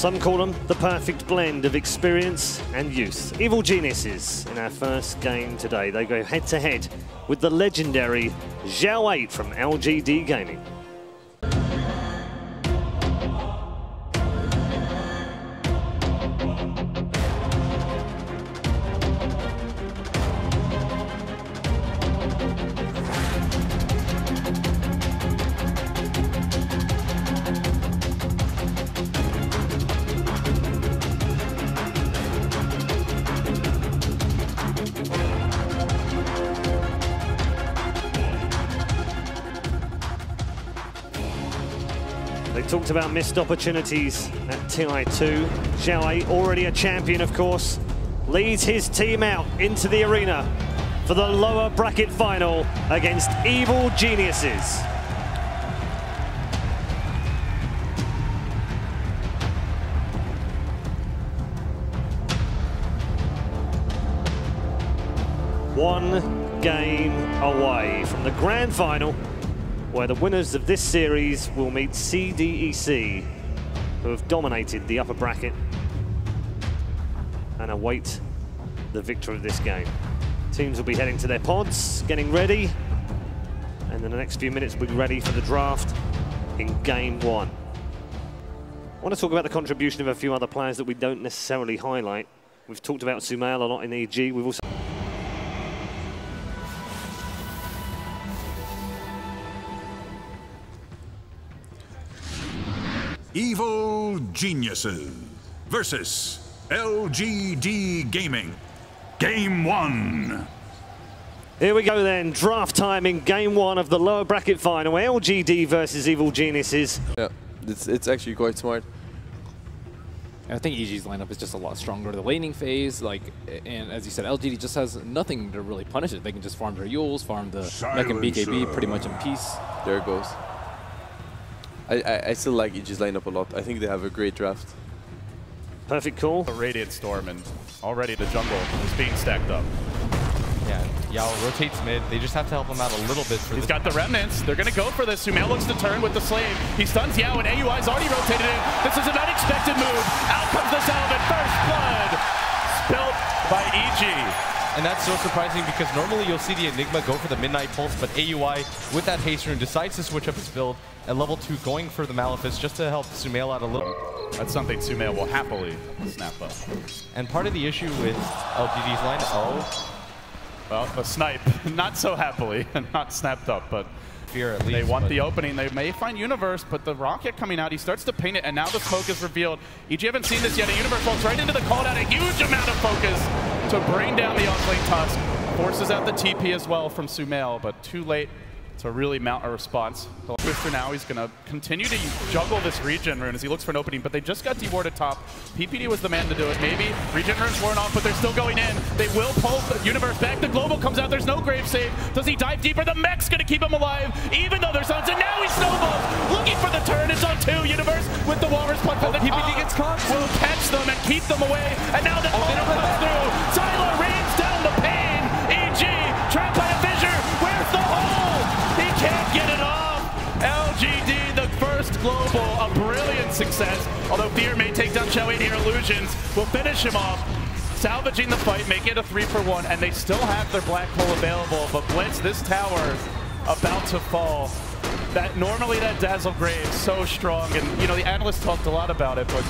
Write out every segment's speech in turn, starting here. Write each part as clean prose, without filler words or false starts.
Some call them the perfect blend of experience and youth. Evil Geniuses in our first game today. They go head-to-head with the legendary Chaos 8 from LGD Gaming. They talked about missed opportunities at TI2. Chaos 8, already a champion, of course, leads his team out into the arena for the lower bracket final against Evil Geniuses. One game away from the grand final, where the winners of this series will meet CDEC, who have dominated the upper bracket, and await the victor of this game. Teams will be heading to their pods, getting ready, and in the next few minutes we'll be ready for the draft in game one. I want to talk about the contribution of a few other players that we don't necessarily highlight. We've talked about Sumail a lot in EG. We've also Evil Geniuses versus LGD Gaming. Game 1. Here we go then, draft time in game 1 of the lower bracket final. LGD versus Evil Geniuses. Yeah, it's actually quite smart. I think EG's lineup is just a lot stronger. The laning phase, and as you said, LGD just has nothing to really punish it. They can just farm their Yules, farm the mech and BKB pretty much in peace. There it goes. I still like EG's lineup a lot. I think they have a great draft. Perfect call. A Radiant Storm, and already the jungle is being stacked up. Yeah, Yao rotates mid. They just have to help him out a little bit. He's got the remnants. They're going to go for this. Sumail looks to turn with the Slave. He stuns Yao, and AUI's already rotated in. This is an unexpected move. Out comes the Salvin. First blood spilt by EG. And that's so surprising because normally you'll see the Enigma go for the Midnight Pulse, but AUI, with that haste rune, decides to switch up his build at level 2, going for the Malefice just to help Sumail out a little. That's something Sumail will happily snap up. And part of the issue with LGD's line, well, the snipe, not so happily, not snapped up, but Fear at least. They want the opening. They may find Universe, but the rocket coming out, he starts to paint it, and now the smoke is revealed. EG haven't seen this yet. A Universe walks right into the call out, a huge amount of focus to bring down the offlane Tusk. Forces out the TP as well from Sumail, but too late to really mount a response. Twister now, he's going to continue to juggle this regen rune as he looks for an opening, but they just got D-warded top. PPD was the man to do it. Maybe regen rune's worn off, but they're still going in. They will pull the Universe back. The Global comes out. There's no grave save. Does he dive deeper? The mech's going to keep him alive, even though there's on. And now he snowballs, looking for the turn. It's on 2. Universe with the Walrus punch. The PPD gets caught. Will catch them and keep them away. And now the Global comes through. Silo rains down the pain. EG trapped by a fissure. Where's the hole? He can't get it off. LGD, the first global, a brilliant success. Although Fear may take down Chaos 8 here, Illusions will finish him off, salvaging the fight, making it a 3-for-1, and they still have their black hole available. But Blitz, this tower about to fall. Normally that Dazzle Grave so strong, and you know the analysts talked a lot about it, but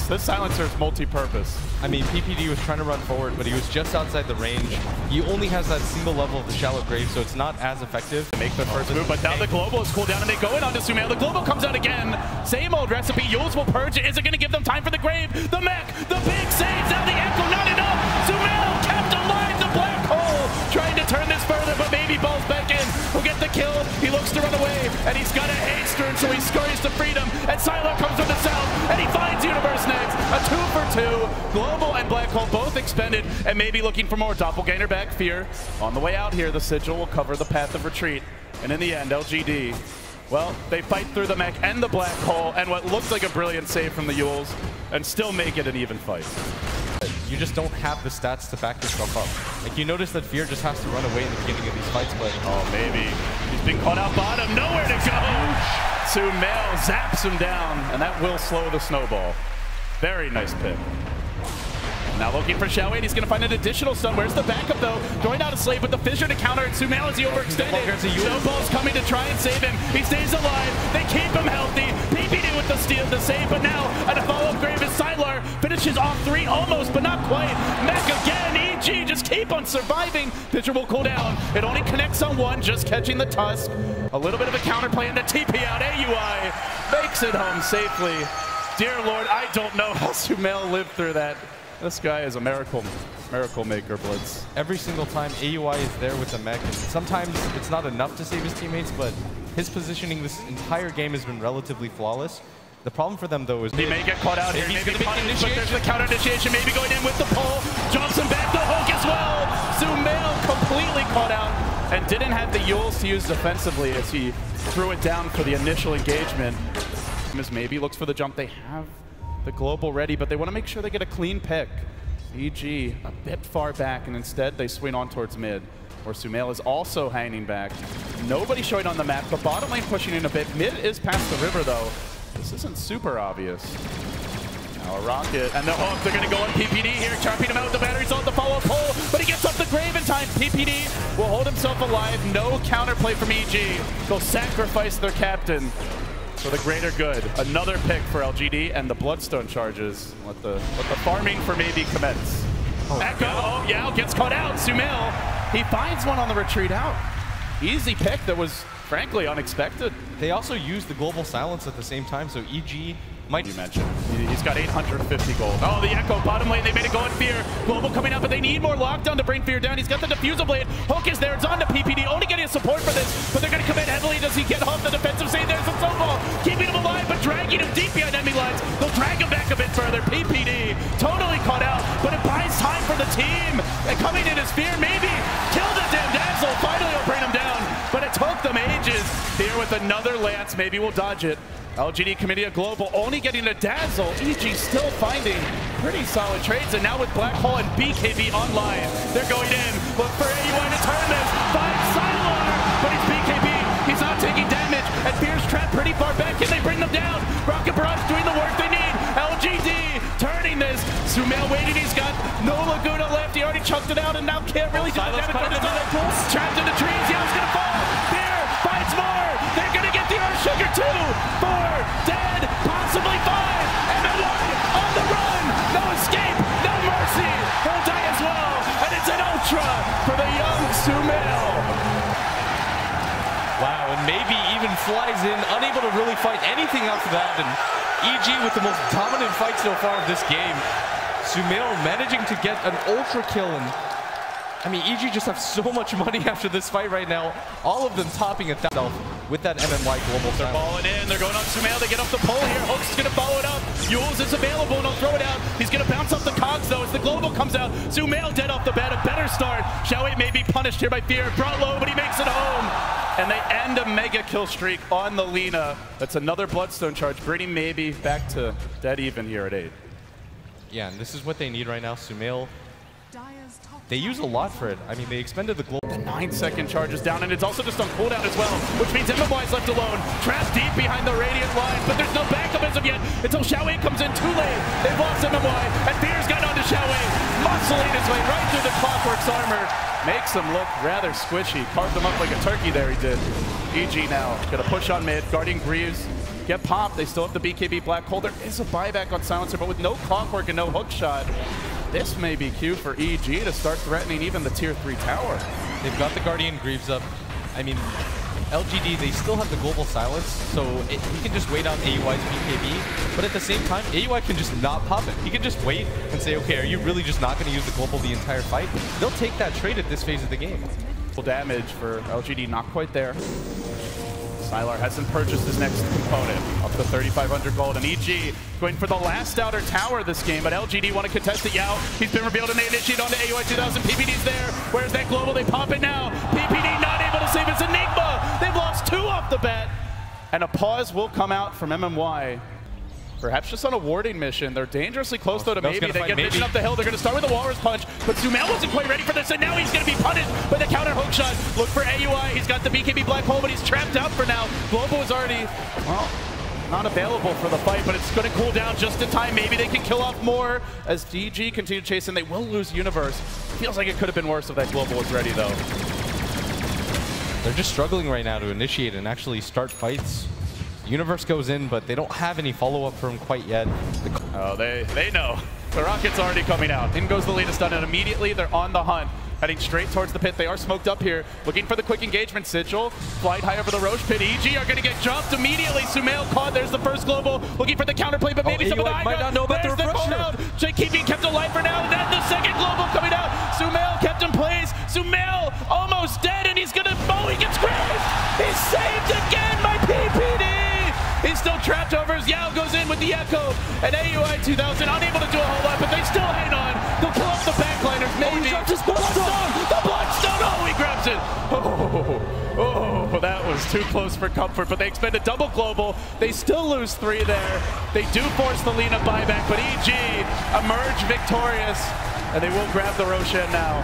this silencer is multi-purpose. I mean, PPD was trying to run forward, but he was just outside the range. He only has that single level of the shallow grave, so it's not as effective. Make the first move, but now the Global is cooled down, and they go in onto Sumail. The Global comes out again. Same old recipe. Yules will purge it. Is it going to give them time for the grave? The mech, the big saves. Now the echo, not enough. Sumail kept alive the black hole, trying to turn this further, but maybe balls back in. Will get the kill. He looks to run away, and he's got a haste rune, so he scurries to freedom. And Silo comes from the south, and he finds Universe next. A 2-for-2. Global and Black Hole both expended, and maybe looking for more. Doppelganger back, Fear. On the way out here, the Sigil will cover the path of retreat. And in the end, LGD, well, they fight through the mech and the Black Hole, and what looks like a brilliant save from the Yules, and still make it an even fight. You just don't have the stats to back yourself up. Like, you notice that Fear just has to run away in the beginning of these fights, but... Oh, maybe. He's being caught out bottom. Nowhere to go. Sumail zaps him down, and that will slow the snowball. Very nice pick. Now looking for Xiaowei, he's going to find an additional stun. Where's the backup though? Going out of Slave with the fissure to counter, and Sumail as he overextended. Snowball's coming to try and save him. He stays alive. They keep him healthy. PPD with the steal, the save, but now at a follow-up grave is Sylar. Finishes off 3 almost, but not quite. Mech again, EG just keep on surviving. Pitcher will cool down. It only connects on 1, just catching the Tusk. A little bit of a counterplay and the TP out. AUI makes it home safely. Dear Lord, I don't know how Sumail lived through that. This guy is a miracle maker, Blitz. Every single time AUI is there with the mech, and sometimes it's not enough to save his teammates, but his positioning this entire game has been relatively flawless. The problem for them, though, is he may get caught out here. He's going to be punished, but there's the counter initiation. Maybe going in with the pull. Jumps him back, the hook as well. Sumail completely caught out and didn't have the Yules to use defensively as he threw it down for the initial engagement. As maybe looks for the jump. They have the global ready, but they want to make sure they get a clean pick. EG a bit far back, and instead they swing on towards mid, where Sumail is also hanging back. Nobody showing on the map, but bottom lane pushing in a bit. Mid is past the river, though. This isn't super obvious. Now a rocket, and the hook. They're going to go on PPD here, trapping him out with the batteries on the follow-up pole, but he gets up the grave in time. PPD will hold himself alive. No counterplay from EG. They'll sacrifice their captain for the greater good. Another pick for LGD, and the Bloodstone charges. Let the farming for maybe commence. Echo, oh yeah, gets caught out. Sumail, he finds one on the retreat out. Easy pick that was frankly unexpected. They also use the global silence at the same time, so EG might... You mentioned. He's got 850 gold. Oh, the Echo, bottom lane, they made it go in Fear. Global coming up, but they need more lockdown to bring Fear down. He's got the Diffusal Blade. Hook is there, it's on to PPD, only getting support for this, but they're going to commit heavily. Does he get off the defensive save? There's the Snowball, keeping him alive, but dragging him deep behind enemy lines. They'll drag him back a bit further. PPD totally caught out, but it buys time for the team. And coming in is Fear, maybe kill the damn Dazzle. Finally, will bring him down, but it took them ages. Fear with another Lance, maybe we'll dodge it. LGD Committee Global only getting a Dazzle. EG still finding pretty solid trades, and now with Black Hole and BKB online, they're going in. Look for AUI to turn this. Finds Sylar, but he's BKB. He's not taking damage, and Fear's trapped pretty far back. Can they bring them down? Rocket Barrage doing the work they need. LGD turning this. Sumail waiting. He's got no Laguna left. He already chucked it out, and now can't really do the damage. Trapped in the trees. Yeah, it's gonna fall. Fear finds more. They're gonna get the Earth Sugar 2. 4 dead, possibly 5, and then 1 on the run. No escape, no mercy. He'll die as well, and it's an ultra for the young Sumail. Wow, and maybe even flies in, unable to really fight anything after that, and EG with the most dominant fight so far of this game. Sumail managing to get an ultra kill, and I mean, EG just have so much money after this fight right now. All of them topping at that with that MMY global. They're balling in. They're going on Sumail. They get off the pole here. Hook's going to follow it up. Yules is available, and he'll throw it out. He's going to bounce off the cogs, though, as the global comes out. Sumail dead off the bat. A better start. Xiaowei may be punished here by Fear. Brought low, but he makes it home. And they end a mega kill streak on the Lina. That's another Bloodstone charge, bringing maybe back to dead even here at 8. Yeah, and this is what they need right now. Sumail, they use a lot for it. I mean, they expended the global. The 9-second charge is down, and it's also just on cooldown as well, which means MMY is left alone, trapped deep behind the Radiant line, but there's no backup as of yet until Xiaowei comes in too late. They've lost MMY, and Fear's gotten onto Xiaowei, muscling his way right through the Clockwork's armor. Makes him look rather squishy. Carved him up like a turkey there, he did. EG now, gonna push on mid, guarding Greaves. Get popped, they still have the BKB Black Hole. There is a buyback on Silencer, but with no Clockwork and no hook shot, this may be cue for EG to start threatening even the tier 3 tower. They've got the Guardian Greaves up. I mean, LGD, they still have the global silence, so he can just wait on AUI's BKB, but at the same time, AUI can just not pop it. He can just wait and say, okay, are you really just not going to use the global the entire fight? They'll take that trade at this phase of the game. Full damage for LGD, not quite there. Sylar hasn't purchased his next component, up to 3,500 gold, and EG going for the last outer tower this game, but LGD want to contest it. Yao, he's been revealed, and they initiate onto AUI 2000. PPD's there. Where's that global? They pop it now. PPD not able to save his Enigma. They've lost 2 off the bat, and a pause will come out from MMY. Perhaps just on a warding mission. They're dangerously close, though, to maybe. They get vision up the hill. They're going to start with a Walrus Punch, but Sumail wasn't quite ready for this, and now he's going to be punished by the counter hook shot. Look for AUI. He's got the BKB Black Hole, but he's trapped out for now. Global is already, well, not available for the fight, but it's going to cool down just in time. Maybe they can kill off more as DG continue chasing. They will lose Universe. Feels like it could have been worse if that global was ready, though. They're just struggling right now to initiate and actually start fights. Universe goes in, but they don't have any follow-up for him quite yet. Oh, they know. The rocket's already coming out. In goes the latest stun, and immediately they're on the hunt. Heading straight towards the pit. They are smoked up here, looking for the quick engagement. Sigil, flight high over the Roche pit. EG are going to get jumped immediately. Sumail caught. There's the first global, looking for the counterplay, but maybe some of the high might not know about the refresher. Jake keeping kept alive for now, and then the second global coming out. Sumail kept in place. Sumail almost dead, and he's going to, oh, he gets grazed. He's saved again by PPD. He's still trapped over as Yao goes in with the Echo, and AUI 2000 unable to do a whole lot, but they still hang on. They'll kill off the backliners, maybe. Oh, he dropped his Bloodstone! The Bloodstone! Oh, he grabs it! Oh, that was too close for comfort, but they expend a double global. They still lose 3 there. They do force the Lina buyback, but EG emerge victorious, and they will grab the Roshan now.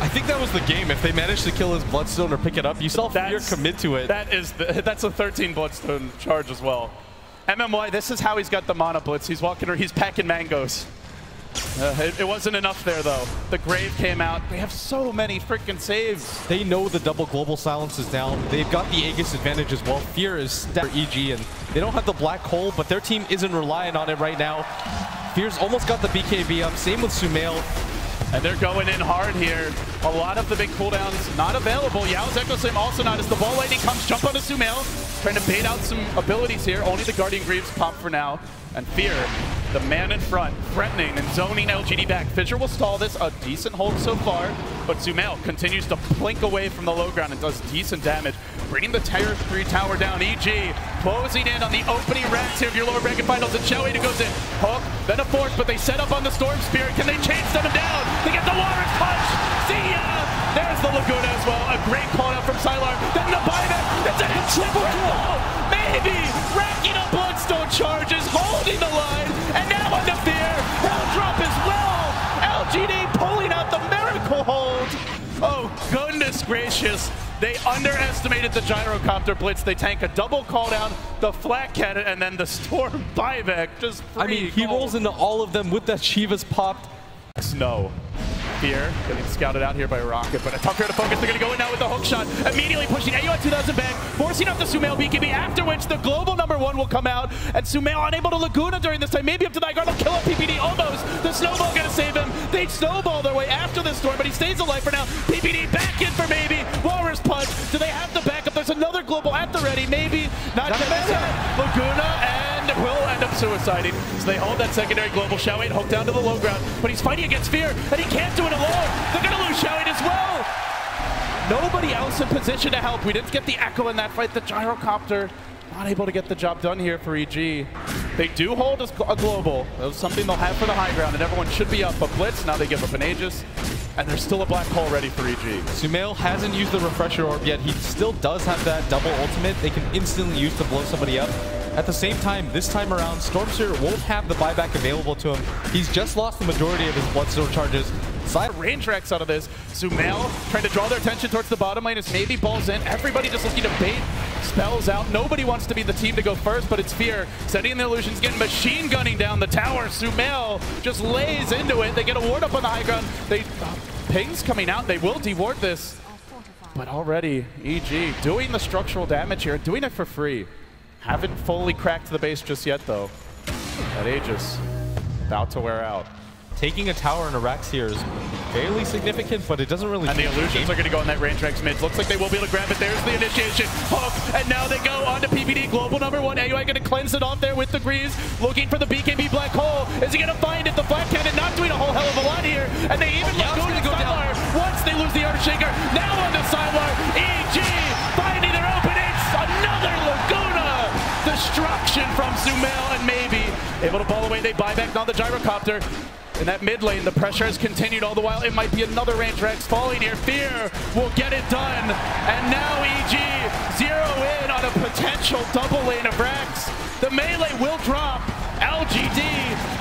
I think that was the game. If they managed to kill his Bloodstone or pick it up, you saw Fear commit to it. That's a 13 Bloodstone charge as well. MMY, this is how he's got the Mana Blitz. He's walking, or he's packing mangoes. It wasn't enough there, though. The Grave came out. They have so many freaking saves. They know the double global silence is down. They've got the Aegis advantage as well. Fear is stacked for EG, and they don't have the Black Hole, but their team isn't relying on it right now. Fear's almost got the BKB up. Same with Sumail. And they're going in hard here. A lot of the big cooldowns not available. Yao's Echo Slam also not, as the ball lightning comes, jump onto Sumail. Trying to bait out some abilities here. Only the Guardian Greaves pop for now. And Fear, the man in front, threatening and zoning LGD back. Fissure will stall this, a decent hold so far, but Sumail continues to plink away from the low ground and does decent damage, bringing the Tier 3 tower down. EG closing in on the opening racks here of your lower bracket finals, and Choey goes in. Hook, then a force, but they set up on the Storm Spirit. Can they chase them down? They get the Walrus Punch! See ya! There's the Laguna as well. A great call out from Sylar. Then the buyback. It's a triple kill! Maybe! Racking up Bloodstone charges, holding the line, and now on the Fear. Hell drop as well! LGD pulling out the miracle hold! Oh, goodness gracious. They underestimated the gyrocopter blitz. They tank a double call down, the flat cannon, and then the Storm buyback. Just free. I mean, he rolls into all of them with that Shiva's popped. Snow. Fear getting scouted out here by Rocket, but a tough here to focus. They're going to go in now with the hook shot, immediately pushing AUI 2000 back, forcing up the Sumail BKB, after which the global #1 will come out, and Sumail unable to Laguna during this time, maybe up to the high ground. They'll kill up PPD almost. The snowball going to save him. They snowball their way after the storm, but he stays alive for now. PPD back in for maybe. Walrus Punch. Do they have the backup? There's another global at the ready, maybe. Not Laguna, and will end up suiciding. So they hold that secondary global. Xiaoyin hooked down to the low ground, but he's fighting against Fear, and he can't do it alone. They're going to lose Xiaoyin as well. Nobody else in position to help. We didn't get the Echo in that fight. The gyrocopter not able to get the job done here for EG. They do hold a global. That was something they'll have for the high ground, and everyone should be up. But Blitz, now they give up an Aegis, and there's still a black hole ready for EG. Sumail hasn't used the Refresher Orb yet. He still does have that double ultimate they can instantly use to blow somebody up. At the same time, this time around, Stormseer won't have the buyback available to him. He's just lost the majority of his Bloodstone charges. Side range racks out of this. Sumail trying to draw their attention towards the bottom lane as maybe balls in. Everybody just looking to bait spells out. Nobody wants to be the team to go first, but it's Fear. Setting the illusions, getting machine gunning down the tower. Sumail just lays into it. They get a ward up on the high ground. They pings coming out. They will deward this. But already, EG doing the structural damage here, doing it for free. Haven't fully cracked the base just yet, though. That Aegis about to wear out. Taking a tower and a Rax here is fairly significant, but it doesn't really. And the illusions are going to go in that range Rex mid. Looks like they will be able to grab it. There's the initiation. Hook, and now they go on to PPD. Global #1. AUI going to cleanse it off there with the Greaves. Looking for the BKB black hole. Is he going to find it? The flat cannon not doing a whole hell of a lot here. And they even go down. Once they lose the Earthshaker. Now on the Sylar. EG finding their openings. Another Laguna. Destruction from Sumail, and maybe able to ball away. They buy back on the gyrocopter. In that mid lane, the pressure has continued all the while. It might be another range Rex falling here. Fear will get it done. And now EG zero in on a potential double lane of Rex. The melee will drop. LGD,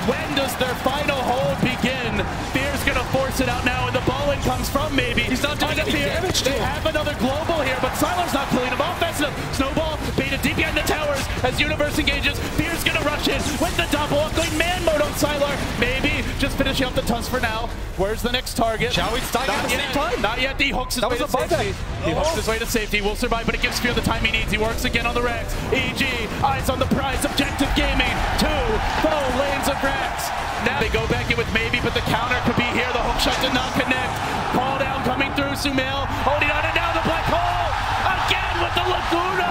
when does their final hold begin? Fear's gonna force it out now, and the balling comes from maybe. He's not doing any damage to him. They have another global here, but Sylar's not killing him off. That's enough. Snowball baited deep behind the towers. as Universe engages. Fear's gonna rush in with the double up, going man mode on Sylar. Maybe just finishing up the Tusk for now. Where's the next target? Chowie's dying at the same time. Not yet. He hooks his way to safety. He hooks his way to safety. Will survive, but it gives Fear the time he needs. He works again on the Rex. EG, eyes on the prize. Objective Gaming. 2 full lanes of Rex. Now they go back in with maybe, but the counter could be here. The hook shot did not connect. Call down coming through. Sumail holding on, and now the black hole again with the Laguna.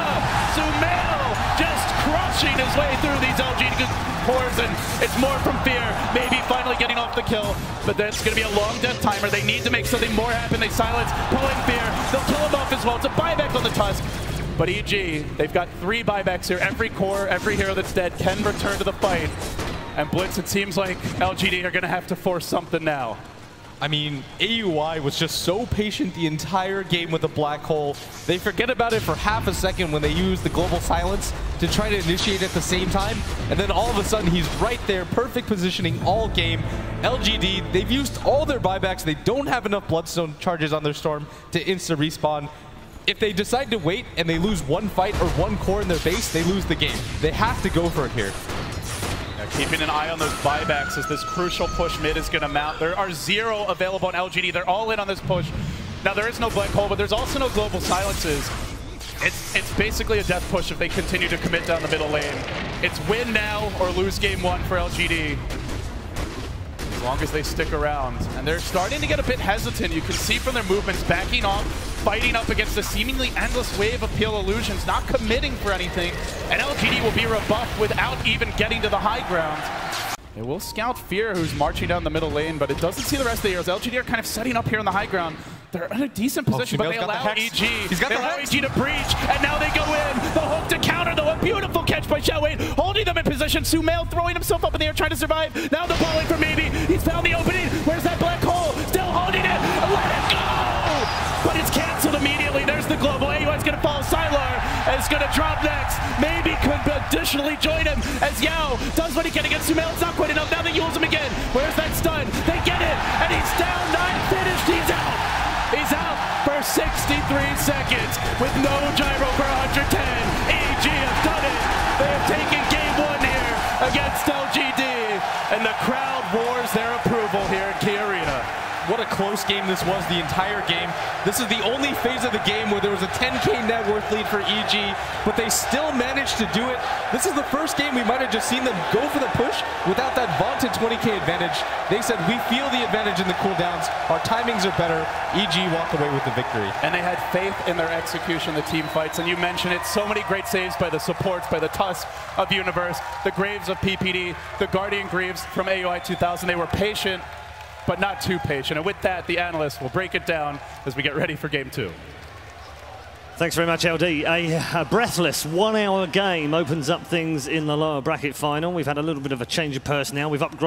Sumail just crushing his way through these LGD cores, and it's more from Fear. Maybe finally getting off the kill, but that's going to be a long death timer. They need to make something more happen. They silence, pulling Fear. They'll kill him off as well. It's a buyback on the Tusk. But EG, they've got 3 buybacks here. Every core, every hero that's dead can return to the fight. And Blitz, it seems like LGD are going to have to force something now. I mean, AUI was just so patient the entire game with the black hole. They forget about it for half a second when they use the global silence to try to initiate at the same time. And then all of a sudden, he's right there, perfect positioning all game. LGD, they've used all their buybacks. They don't have enough Bloodstone charges on their Storm to insta-respawn. If they decide to wait and they lose 1 fight or 1 core in their base, they lose the game. They have to go for it here. Keeping an eye on those buybacks as this crucial push mid is going to mount. There are 0 available on LGD. They're all in on this push. Now, there is no black hole, but there's also no global silences. It's basically a death push if they continue to commit down the middle lane. It's win now or lose game 1 for LGD. As long as they stick around. And they're starting to get a bit hesitant. You can see from their movements backing off, fighting up against a seemingly endless wave of Peel Illusions, not committing for anything. And LGD will be rebuffed without even getting to the high ground. They will scout Fear, who's marching down the middle lane, but it doesn't see the rest of the heroes. LGD are kind of setting up here on the high ground. They're in a decent position, but they allow EG. He's got the hex. EG to breach, and now they go in. The hook to counter, though. A beautiful catch by Xiaowei, holding them in position. Sumail throwing himself up in the air, trying to survive. Now the ball for maybe. He's found the opening. Where's that black hole? Still holding it. Let it go! But it's canceled immediately. There's the global. AUI's going to follow. Sylar is going to drop next. Maybe could additionally join him as Yao does what he can against Sumail. It's not quite enough. Now they use him again. Where's that stun? They get it, and he's down 9, finished. He's out. He's out for 63 seconds with no gyro for 110. EG have done it. They have taken game 1 here against LGD, and the crowd roars their approval here at Key Arena. What a close game this was the entire game. This is the only phase of the game where there was a 10K net worth lead for EG, but they still managed to do it. This is the first game we might have just seen them go for the push without that vaunted 20K advantage. They said, we feel the advantage in the cooldowns. Our timings are better. EG walked away with the victory. And they had faith in their execution, the team fights. And you mentioned it, so many great saves by the supports, by the Tusk of Universe, the Graves of PPD, the Guardian Greaves from AUI 2000. They were patient, but not too patient. And with that, the analyst will break it down as we get ready for game 2. Thanks very much, LD. A breathless 1-hour game opens up things in the lower bracket final. We've had a little bit of a change of personnel. We've upgraded